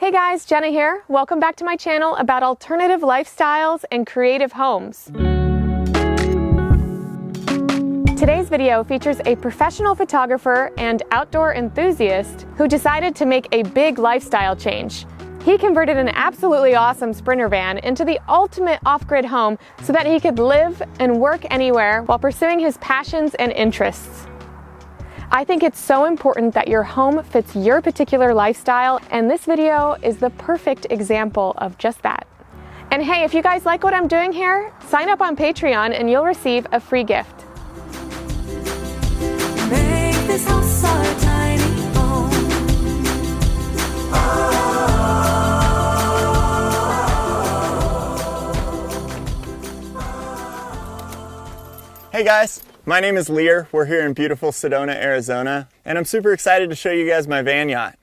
Hey guys, Jenna here. Welcome back to my channel about alternative lifestyles and creative homes. Today's video features a professional photographer and outdoor enthusiast who decided to make a big lifestyle change. He converted an absolutely awesome Sprinter van into the ultimate off-grid home so that he could live and work anywhere while pursuing his passions and interests. I think it's so important that your home fits your particular lifestyle, and this video is the perfect example of just that. And hey, if you guys like what I'm doing here, sign up on Patreon and you'll receive a free gift. Make this house our tiny home. Hey guys, my name is Lear. We're here in beautiful Sedona, Arizona, and I'm super excited to show you guys my van yacht.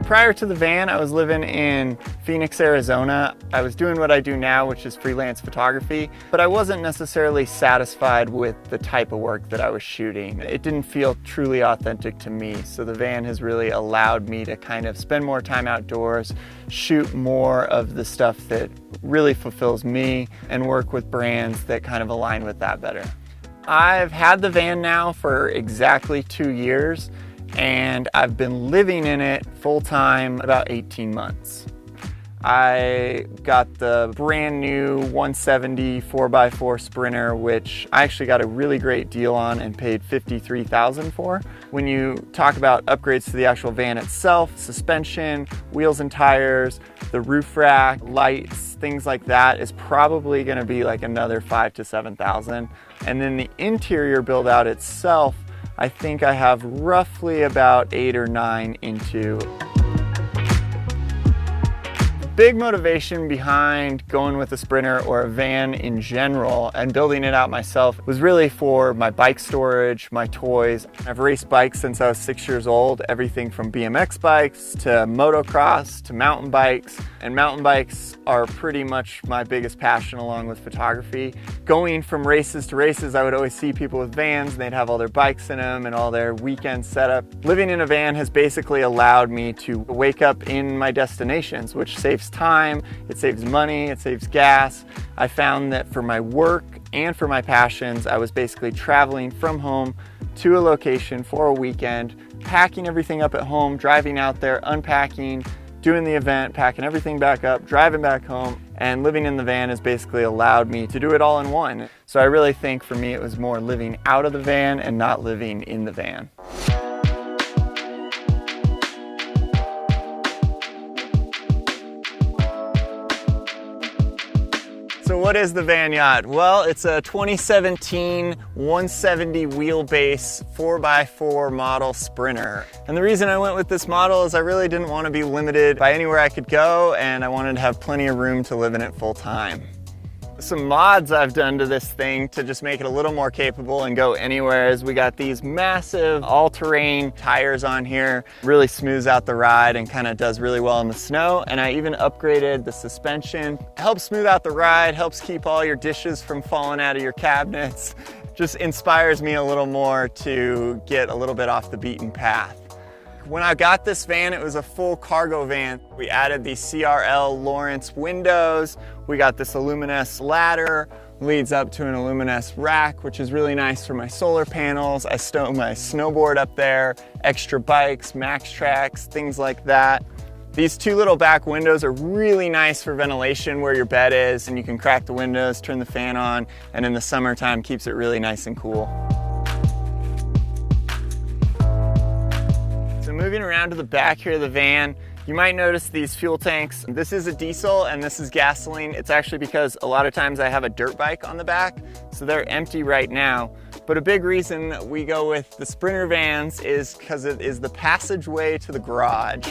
Prior to the van, I was living in Phoenix, Arizona. I was doing what I do now, which is freelance photography, but I wasn't necessarily satisfied with the type of work that I was shooting. It didn't feel truly authentic to me, so the van has really allowed me to kind of spend more time outdoors, shoot more of the stuff that really fulfills me, and work with brands that kind of align with that better. I've had the van now for exactly 2 years, and I've been living in it full-time about 18 months. I got the brand new 170 4x4 Sprinter, which I actually got a really great deal on and paid $53,000 for. When you talk about upgrades to the actual van itself, suspension, wheels and tires, the roof rack, lights, things like that is probably gonna be like another $5,000 to $7,000. And then the interior build out itself, I think I have roughly about 8 or 9 into. Big motivation behind going with a Sprinter or a van in general and building it out myself was really for my bike storage, my toys. I've raced bikes since I was 6 years old, everything from BMX bikes to motocross to mountain bikes, and mountain bikes are pretty much my biggest passion along with photography. Going from races to races, I would always see people with vans and they'd have all their bikes in them and all their weekend setup. Living in a van has basically allowed me to wake up in my destinations, which saves time, it saves money, it saves gas. I found that for my work and for my passions, I was basically traveling from home to a location for a weekend, packing everything up at home, driving out there, unpacking, doing the event, packing everything back up, driving back home, and living in the van has basically allowed me to do it all in one. So I really think for me it was more living out of the van and not living in the van. So what is the van yacht? Well, it's a 2017 170 wheelbase 4x4 model Sprinter. And the reason I went with this model is I really didn't want to be limited by anywhere I could go, and I wanted to have plenty of room to live in it full time. Some mods I've done to this thing to just make it a little more capable and go anywhere is we got these massive all-terrain tires on here. Really smooths out the ride and kind of does really well in the snow. And I even upgraded the suspension. Helps smooth out the ride, helps keep all your dishes from falling out of your cabinets. Just inspires me a little more to get a little bit off the beaten path. When I got this van, it was a full cargo van. We added these CRL Lawrence windows. We got this Aluminess ladder, leads up to an Aluminess rack, which is really nice for my solar panels. I stow my snowboard up there, extra bikes, max tracks, things like that. These two little back windows are really nice for ventilation where your bed is, and you can crack the windows, turn the fan on, and in the summertime keeps it really nice and cool. So moving around to the back here of the van, you might notice these fuel tanks. This is a diesel and this is gasoline. It's actually because a lot of times I have a dirt bike on the back, so they're empty right now. But a big reason we go with the Sprinter vans is because it is the passageway to the garage.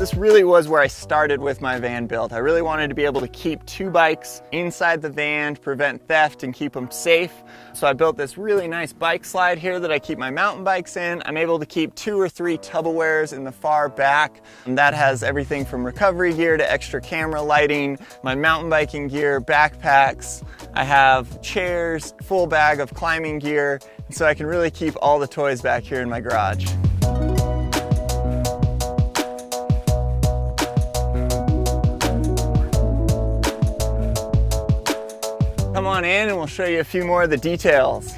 This really was where I started with my van build. I really wanted to be able to keep 2 bikes inside the van, prevent theft and keep them safe. So I built this really nice bike slide here that I keep my mountain bikes in. I'm able to keep 2 or 3 Tupperwares in the far back. And that has everything from recovery gear to extra camera lighting, my mountain biking gear, backpacks. I have chairs, full bag of climbing gear, so I can really keep all the toys back here in my garage. Come on in and we'll show you a few more of the details.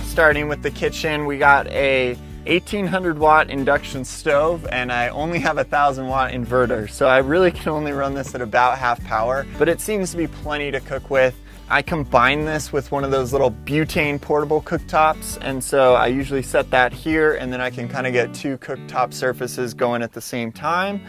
Starting with the kitchen, we got a 1800 watt induction stove, and I only have a 1000 watt inverter, so I really can only run this at about half power, but it seems to be plenty to cook with. I combine this with one of those little butane portable cooktops, and so I usually set that here, and then I can kind of get 2 cooktop surfaces going at the same time.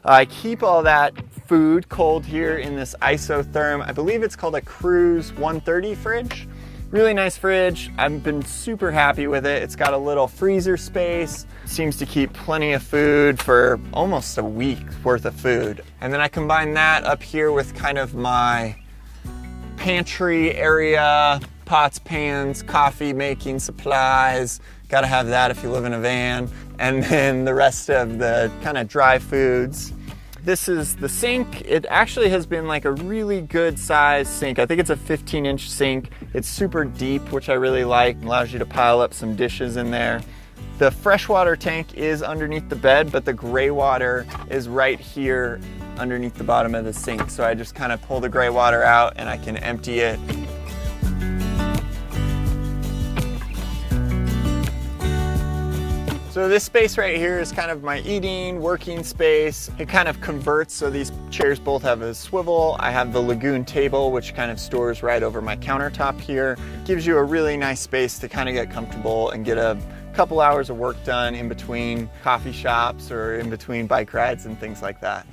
I keep all that food cold here in this isotherm, I believe it's called a Cruise 130 fridge. Really nice fridge. I've been super happy with it. It's got a little freezer space. Seems to keep plenty of food for almost a week worth of food. And then I combine that up here with kind of my pantry area, pots, pans, coffee making supplies. Gotta have that if you live in a van. And then the rest of the kind of dry foods. This is the sink. It actually has been like a really good size sink. I think it's a 15-inch sink. It's super deep, which I really like. Allows you to pile up some dishes in there. The freshwater tank is underneath the bed, but the gray water is right here underneath the bottom of the sink. So I just kind of pull the gray water out and I can empty it. So this space right here is kind of my eating, working space. It kind of converts, so these chairs both have a swivel. I have the Lagoon table, which kind of stores right over my countertop here. It gives you a really nice space to kind of get comfortable and get a couple hours of work done in between coffee shops or in between bike rides and things like that.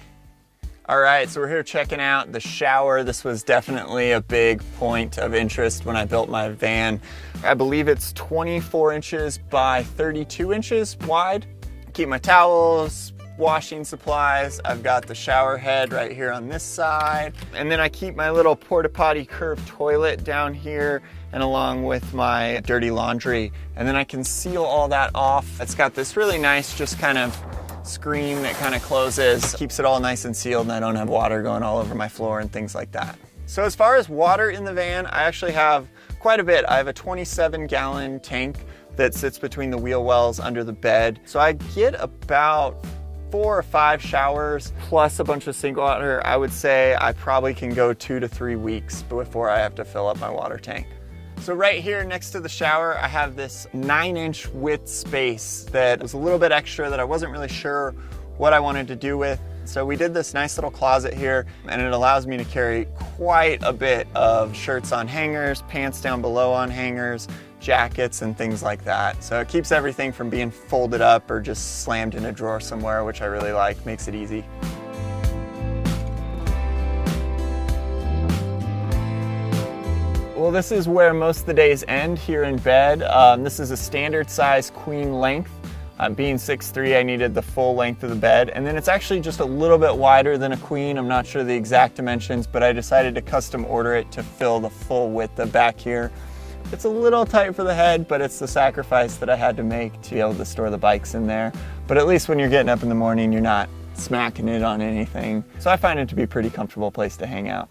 All right, so we're here checking out the shower. This was definitely a big point of interest when I built my van. I believe it's 24 inches by 32 inches wide. Keep my towels, washing supplies. I've got the shower head right here on this side. And then I keep my little porta potty curved toilet down here and along with my dirty laundry. And then I can seal all that off. It's got this really nice, just kind of screen that kind of closes, keeps it all nice and sealed, and I don't have water going all over my floor and things like that. So as far as water in the van, I actually have quite a bit. I have a 27-gallon tank that sits between the wheel wells under the bed. So I get about 4 or 5 showers plus a bunch of sink water. I would say I probably can go 2 to 3 weeks before I have to fill up my water tank. So right here next to the shower, I have this 9-inch width space that was a little bit extra that I wasn't really sure what I wanted to do with. So we did this nice little closet here, and it allows me to carry quite a bit of shirts on hangers, pants down below on hangers, jackets and things like that. So it keeps everything from being folded up or just slammed in a drawer somewhere, which I really like, makes it easy. Well, this is where most of the days end here in bed. This is a standard size queen length. Being 6'3", I needed the full length of the bed. And then it's actually just a little bit wider than a queen. I'm not sure the exact dimensions, but I decided to custom order it to fill the full width of back here. It's a little tight for the head, but it's the sacrifice that I had to make to be able to store the bikes in there. But at least when you're getting up in the morning, you're not smacking it on anything. So I find it to be a pretty comfortable place to hang out.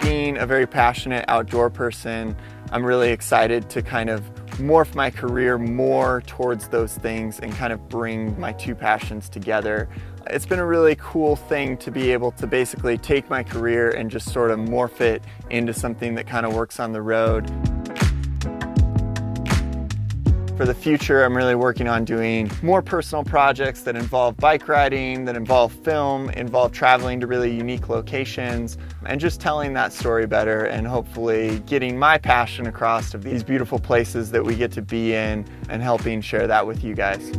Being a very passionate outdoor person, I'm really excited to kind of morph my career more towards those things and kind of bring my 2 passions together. It's been a really cool thing to be able to basically take my career and just sort of morph it into something that kind of works on the road. For the future, I'm really working on doing more personal projects that involve bike riding, that involve film, involve traveling to really unique locations, and just telling that story better and hopefully getting my passion across of these beautiful places that we get to be in and helping share that with you guys.